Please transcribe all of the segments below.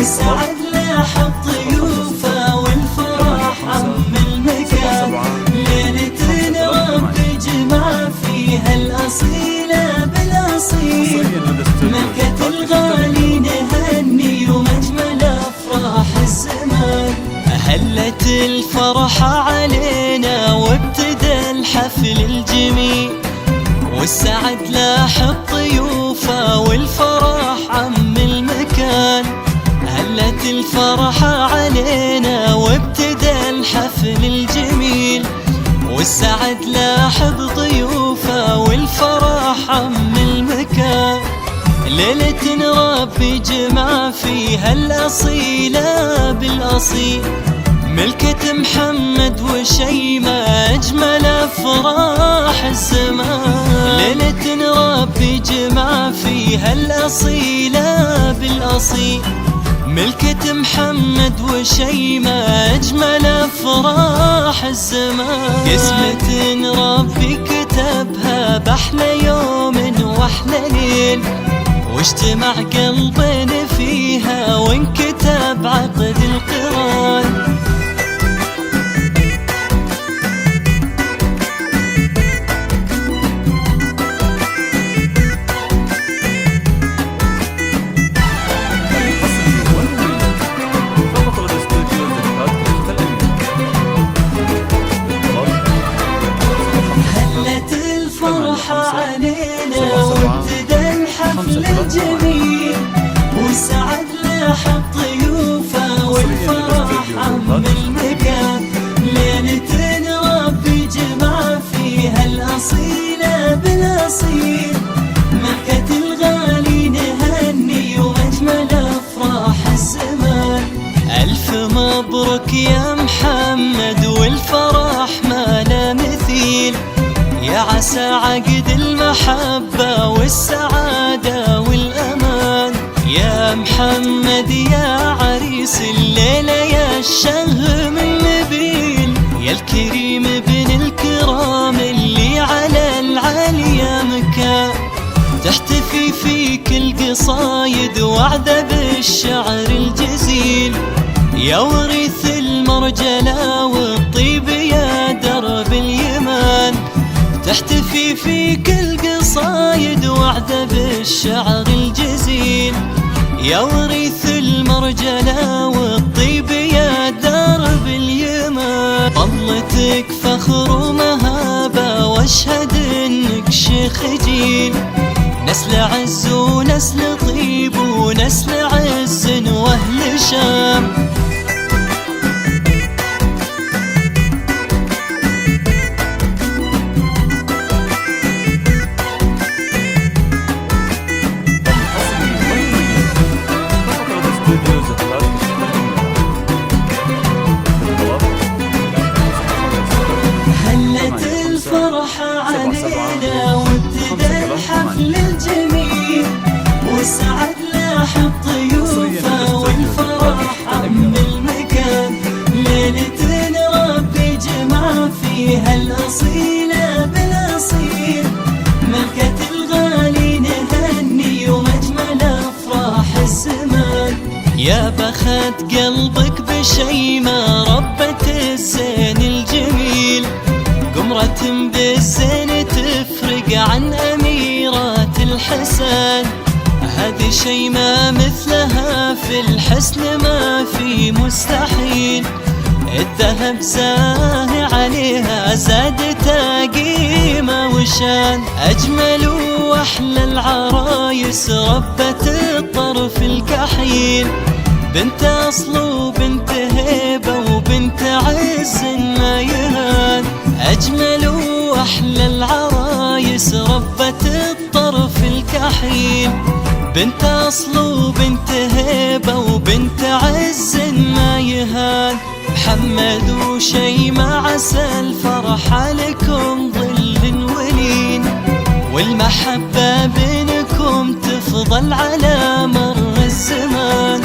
والسعد لاح الضيوفه والفرح عم المكان. ليلة ربي جمع فيها الأصيلة بالأصيل، مكة الغالي نهني ومجمل أفراح الزمان. هلت الفرحة علينا وابتدى الحفل الجميل، والسعد لاح الضيوفه والفرح عم المكان. هلت الفرحة علينا وابتدى الحفل الجميل، والسعد لاح بضيوفه والفرح عم المكان. ليلة ربي جمع فيها الأصيلة بالأصيل، ملكة محمد وشيمة أجمل أفراح الزمان. ليلة ربي جمع فيها الأصيلة بالأصيل، ملكة محمد وشيمة أجمل أفراح الزمان. قسمة ربي كتبها بأحلى يوم وأحلى ليل، واجتمع قلبين فيها وانكتب عقد القران. هلت الفرحة علينا وابتدى الحفل الجميل، والسعد لاح الضيوفه والفرح عم المكان. ليلة ربي جمع فيها الأصيلة بالأصيل، مكة الغالي نهني وأجمل أفراح الزمان. ألف مبروك يا محمد والفرح ما لا مثيل، يا عسى عقد المحبة والسعادة والأمان. يا محمد يا عريس الليلة يا الشهم النبيل، يا الكريم ابن الكرام اللي على العالية مكان. تحتفي فيك القصايد وعدة بالشعر الجزيل، يا ورث المرجلة والطيب يا درب اليمان. تحتفي فيك القصايد وعدة بالشعر الجزيل، يا ورث المرجلة والطيب يا درب اليمان. طلتك فخر ومهابة واشهد انك شيخ جيل، نسل عز ونسل طيب ونسل عز واهل شام. هلت الفرحة علينا وابتدى الحفل الجميل، والسعد لاح الضيوفه والفرح عم المكان. ليلة ربي جمع فيها الأصيلة بالأصيل، ملكة الغالي نهني ومجمل أفراح الزمان. يا بخت قلبك بشيمة ربة الزين الجميل، قمرة بالزين تفرق عن أميرات الحسن. هذه شيمة مثلها في الحسن ما في مستحيل، الذهب زاهي عليها زادت قيمة وشان. أجمل وأحلى العرايس ربة الطرف الكحيل، بنت أصل وبنت هيبة وبنت عز ما يهان. أجمل وأحلى العرايس ربة الطرف الكحيل، بنت أصل وبنت هيبة وبنت عز ما يهان. محمد وشيمة عسى الفرح عليكم ظل ولين، والمحبة بينكم تفضل على مر الزمان.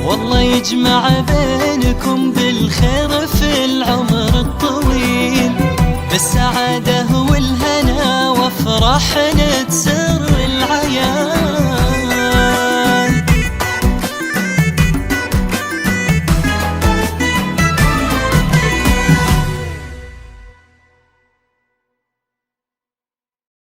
والله يجمع بينكم بالخير في العمر الطويل، بالسعادة والهنا وافراح نتسر العيان.